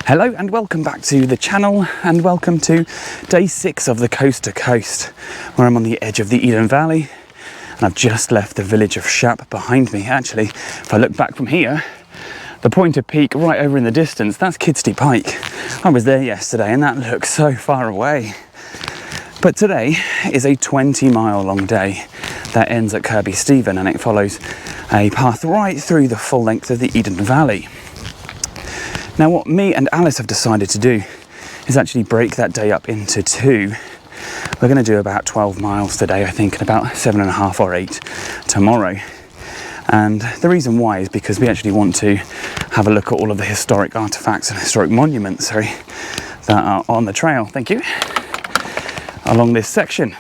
Hello and welcome back to the channel, and welcome to day 6 of the Coast to Coast, where I'm on the edge of the Eden Valley, and I've just left the village of Shap behind me. Actually, if I look back from here, the point of peak right over in the distance, that's Kidsty Pike. I was there yesterday and that looks so far away. But today is a 20-mile long day that ends at Kirkby Stephen, and it follows a path right through the full length of the Eden Valley. Now what me and Alice have decided to do is actually break that day up into 2. We're going to do about 12 miles today, I think, and about 7.5 or 8 tomorrow. And the reason why is because we actually want to have a look at all of the historic artifacts and historic monuments, that are on the trail, thank you, along this section.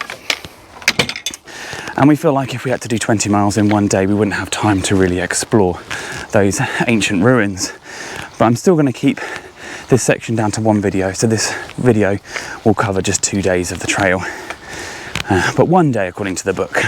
And we feel like if we had to do 20 miles in one day, we wouldn't have time to really explore those ancient ruins. But I'm still going to keep this section down to one video, so this video will cover just 2 days of the trail, but 1 day according to the book.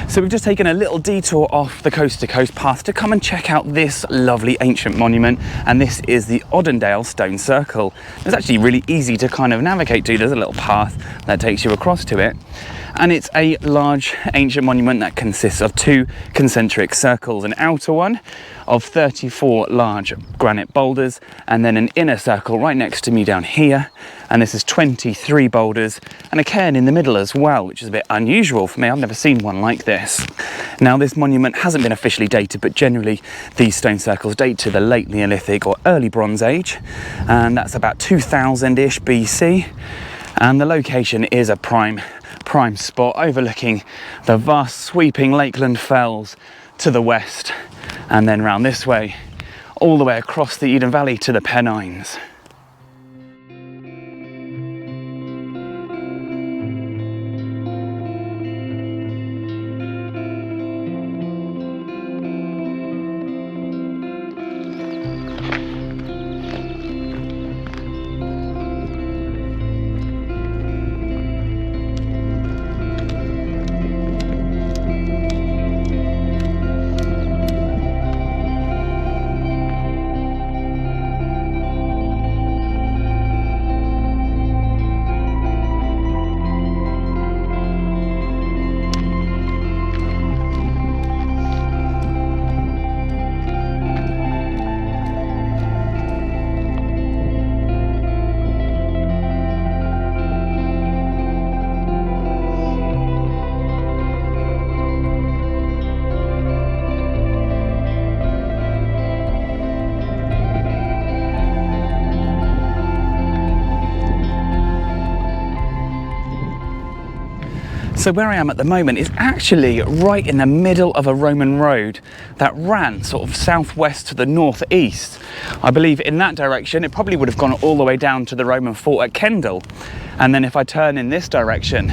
So we've just taken a little detour off the Coast to Coast path to come and check out this lovely ancient monument, and this is the Oddendale Stone Circle. It's actually really easy to kind of navigate to. There's a little path that takes you across to it, and it's a large ancient monument that consists of 2 concentric circles, an outer one of 34 large granite boulders, and then an inner circle right next to me down here, and this is 23 boulders and a cairn in the middle as well, which is a bit unusual for me. I've never seen one like this. Now this monument hasn't been officially dated, but generally these stone circles date to the late Neolithic or early Bronze Age, and that's about 2000-ish BC, and the location is a prime spot overlooking the vast sweeping Lakeland Fells to the west, and then round this way all the way across the Eden Valley to the Pennines. So where I am at the moment is actually right in the middle of a Roman road that ran sort of southwest to the northeast. I believe in that direction it probably would have gone all the way down to the Roman fort at Meindl. And then if I turn in this direction,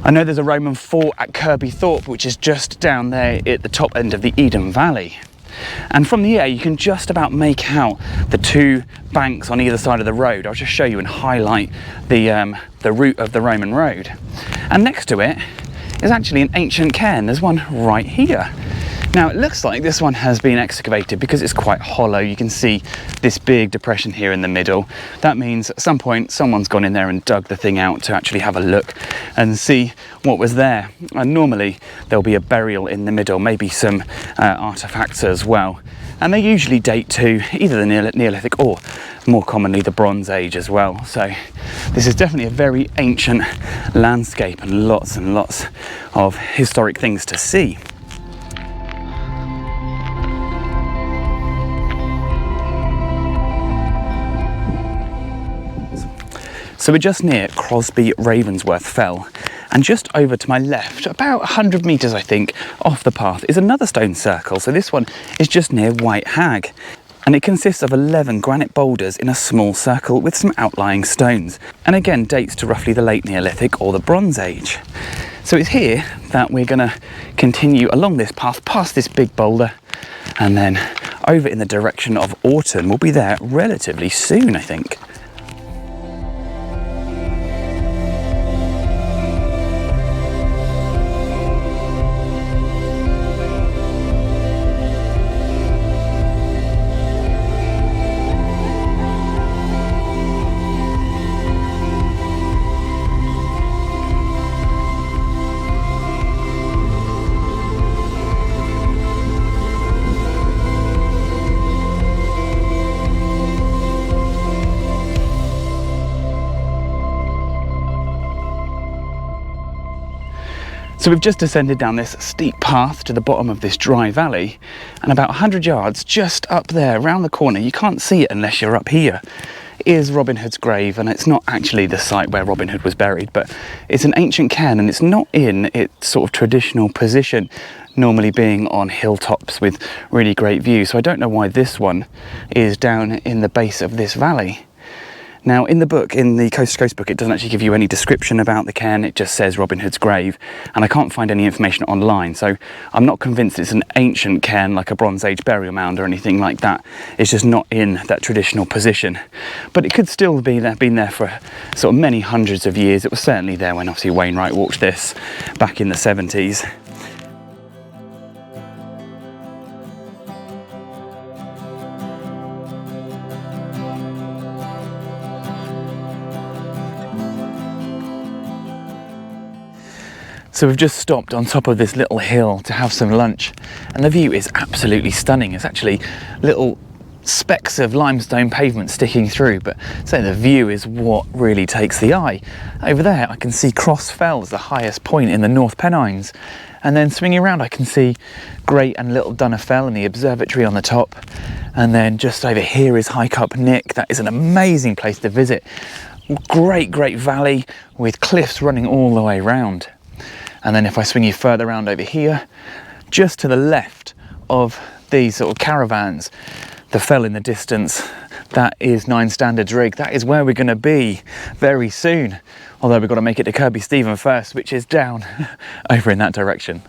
I know there's a Roman fort at Kirkby Thorpe, which is just down there at the top end of the Eden Valley. And from the air you can just about make out the two banks on either side of the road. I'll just show you and highlight the route of the Roman road. And next to it is actually an ancient cairn. There's one right here. Now it looks like this one has been excavated because it's quite hollow. You can see this big depression here in the middle. That means at some point someone's gone in there and dug the thing out to actually have a look and see what was there. And normally there'll be a burial in the middle, maybe some artifacts as well. And they usually date to either the Neolithic or more commonly the Bronze Age as well. So this is definitely a very ancient landscape and lots of historic things to see. So we're just near Crosby Ravensworth Fell, and just over to my left, about 100 metres I think off the path, is another stone circle. So this one is just near White Hag, and it consists of 11 granite boulders in a small circle with some outlying stones, and again dates to roughly the late Neolithic or the Bronze Age. So it's here that we're going to continue along this path past this big boulder, and then over in the direction of Orton. We'll be there relatively soon, I think. So we've just descended down this steep path to the bottom of this dry valley, and about 100 yards just up there around the corner, you can't see it unless you're up here, is Robin Hood's grave. And it's not actually the site where Robin Hood was buried, but it's an ancient cairn, and it's not in its sort of traditional position, normally being on hilltops with really great views. So I don't know why this one is down in the base of this valley. Now in the book, in the Coast to Coast book, it doesn't actually give you any description about the cairn, it just says Robin Hood's grave, and I can't find any information online, so I'm not convinced it's an ancient cairn like a Bronze Age burial mound or anything like that. It's just not in that traditional position. But it could still be there, been there for sort of many hundreds of years. It was certainly there when obviously Wainwright walked this back in the 70s. So we've just stopped on top of this little hill to have some lunch, and the view is absolutely stunning. It's actually little specks of limestone pavement sticking through, but so the view is what really takes the eye. Over there I can see Cross Fells, the highest point in the North Pennines, and then swinging around I can see Great and Little Dunner Fell and the observatory on the top, and then just over here is High Cup Nick. That is an amazing place to visit. Great valley with cliffs running all the way round. And then if I swing you further around over here, just to the left of these sort of caravans, the fell in the distance, that is 9 Standards Rig. That is where we're going to be very soon. Although we've got to make it to Kirkby Stephen first, which is down over in that direction.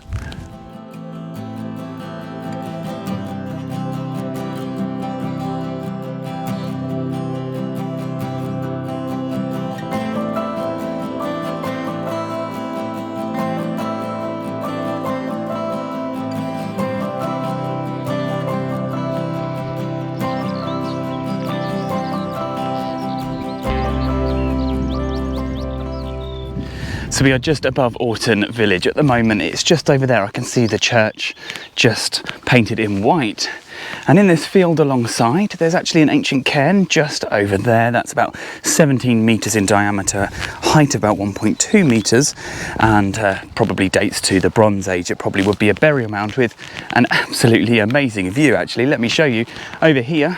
So we are just above Orton village at the moment. It's just over there. I can see the church just painted in white. And in this field alongside, there's actually an ancient cairn just over there. That's about 17 metres in diameter, height about 1.2 metres, and probably dates to the Bronze Age. It probably would be a burial mound with an absolutely amazing view, actually. Let me show you. Over here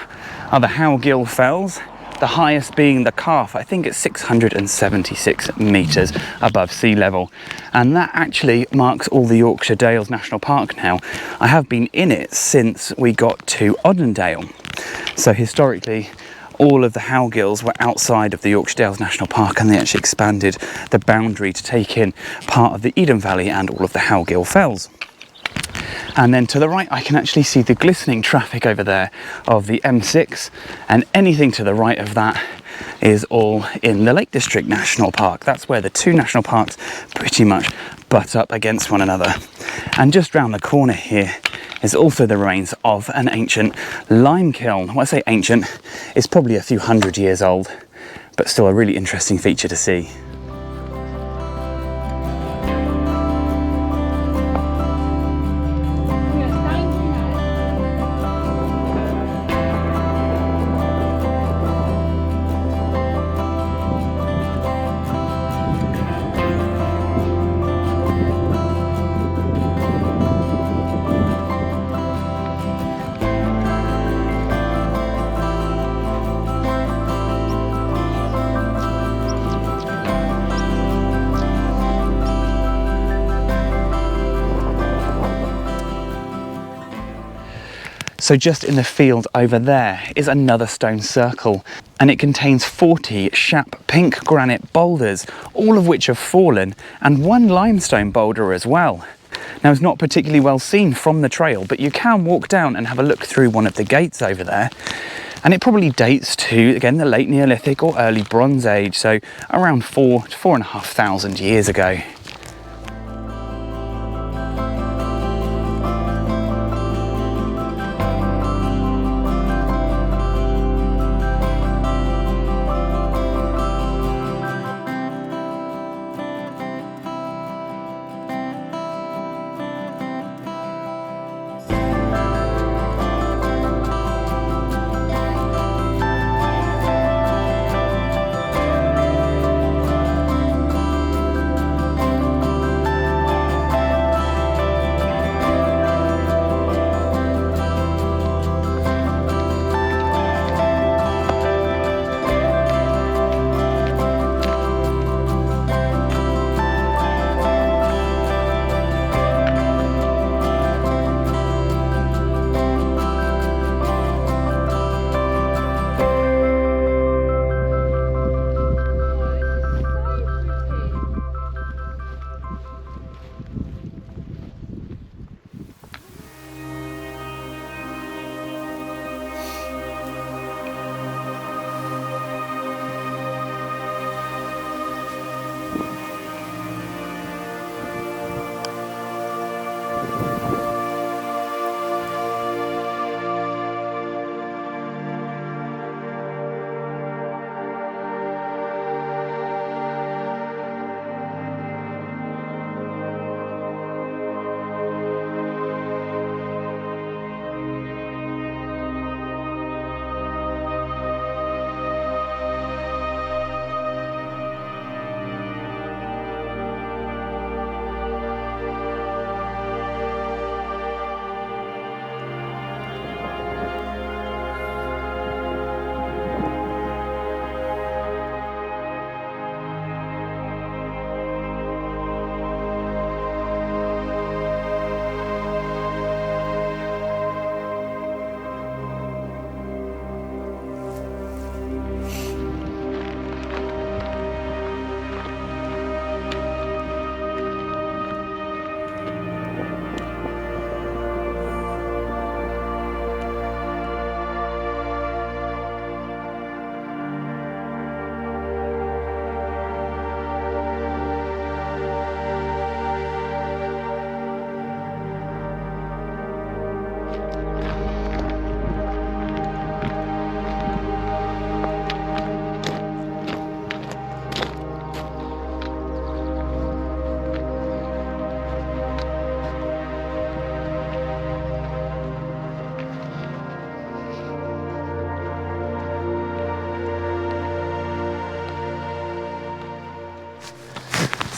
are the Howgill Fells, the highest being the Calf. I think it's 676 metres above sea level, and that actually marks all the Yorkshire Dales National Park now. I have been in it since we got to Oddendale. So historically, all of the Howgills were outside of the Yorkshire Dales National Park, and they actually expanded the boundary to take in part of the Eden Valley and all of the Howgill Fells. And then to the right, I can actually see the glistening traffic over there of the M6, and anything to the right of that is all in the Lake District National Park. That's where the two national parks pretty much butt up against one another. And just round the corner here is also the remains of an ancient lime kiln. When I say ancient, it's probably a few hundred years old, but still a really interesting feature to see. So just in the field over there is another stone circle, and it contains 40 Shap pink granite boulders, all of which have fallen, and one limestone boulder as well. Now, it's not particularly well seen from the trail, but you can walk down and have a look through one of the gates over there. And it probably dates to, again, the late Neolithic or early Bronze Age, so around 4,000 to 4,500 years ago.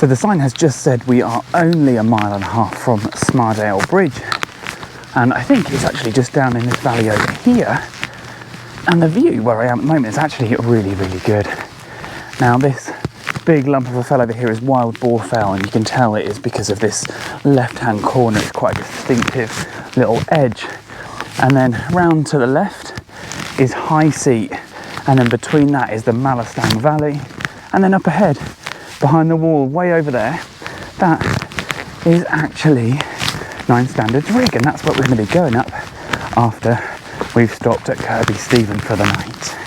So the sign has just said we are only a mile and a half from Smardale Bridge, and I think it's actually just down in this valley over here And the view where I am at the moment is actually really, really good. Now this big lump of a fell over here is Wild Boar Fell, and you can tell it is because of this left-hand corner. It's quite a distinctive little edge. And then round to the left is High Seat, and then between that is the Malastang Valley. And then up ahead, behind the wall, way over there, that is actually 9 Standards Rig, and that's what we're going to be going up after we've stopped at Kirkby Stephen for the night.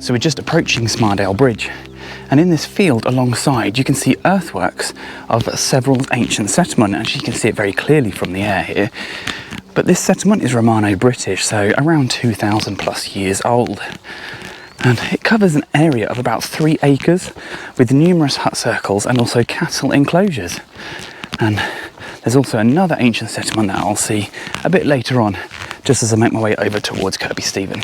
So we're just approaching Smardale Bridge, and in this field alongside you can see earthworks of several ancient settlements. Actually, you can see it very clearly from the air here. But this settlement is Romano-British, so around 2,000 plus years old. And it covers an area of about 3 acres with numerous hut circles and also cattle enclosures. And there's also another ancient settlement that I'll see a bit later on, just as I make my way over towards Kirkby Stephen.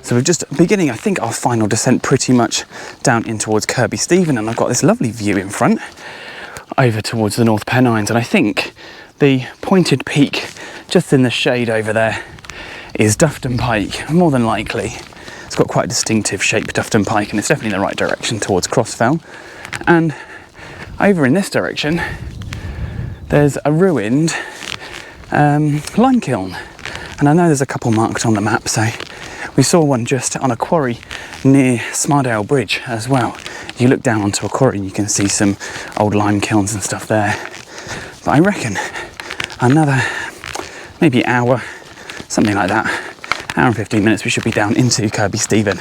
So we're just beginning, I think, our final descent pretty much down in towards Kirkby Stephen, and I've got this lovely view in front over towards the North Pennines, and I think the pointed peak just in the shade over there is Dufton Pike, more than likely. It's got quite a distinctive shape, Dufton Pike, and it's definitely in the right direction towards Crossfell. And over in this direction, there's a ruined lime kiln, and I know there's a couple marked on the map, so we saw one just on a quarry near Smardale Bridge as well. You look down onto a quarry and you can see some old lime kilns and stuff there. But I reckon another maybe hour, something like that, hour and 15 minutes, we should be down into Kirkby Stephen.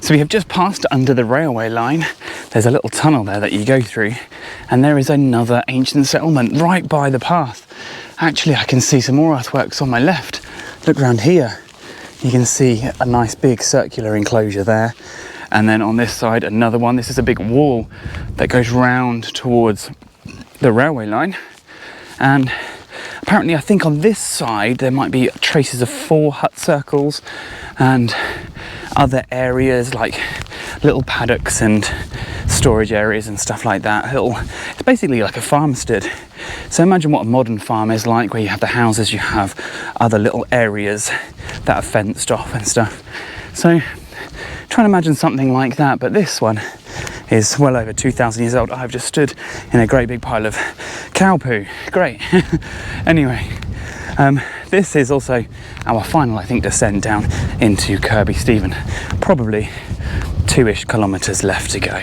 So we have just passed under the railway line. There's a little tunnel there that you go through, and there is another ancient settlement right by the path. Actually, I can see some more earthworks on my left. Look around here. You can see a nice big circular enclosure there. And then on this side, another one. This is a big wall that goes round towards the railway line. And apparently, I think on this side, there might be traces of 4 hut circles and other areas like little paddocks and storage areas and stuff like that. It's basically like a farmstead. So imagine what a modern farm is like, where you have the houses, you have other little areas that are fenced off and stuff. So try and imagine something like that, but this one is well over 2,000 years old. I've just stood in a great big pile of cow poo. Great. Anyway, this is also our final, I think, descent down into Kirkby Stephen. Probably 2-ish kilometres left to go.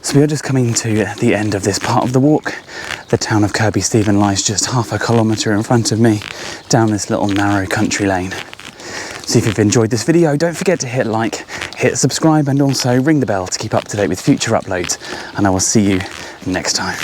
So we are just coming to the end of this part of the walk. The town of Kirkby Stephen lies just half a kilometre in front of me down this little narrow country lane. So if you've enjoyed this video, don't forget to hit like, hit subscribe, and also ring the bell to keep up to date with future uploads. And I will see you next time.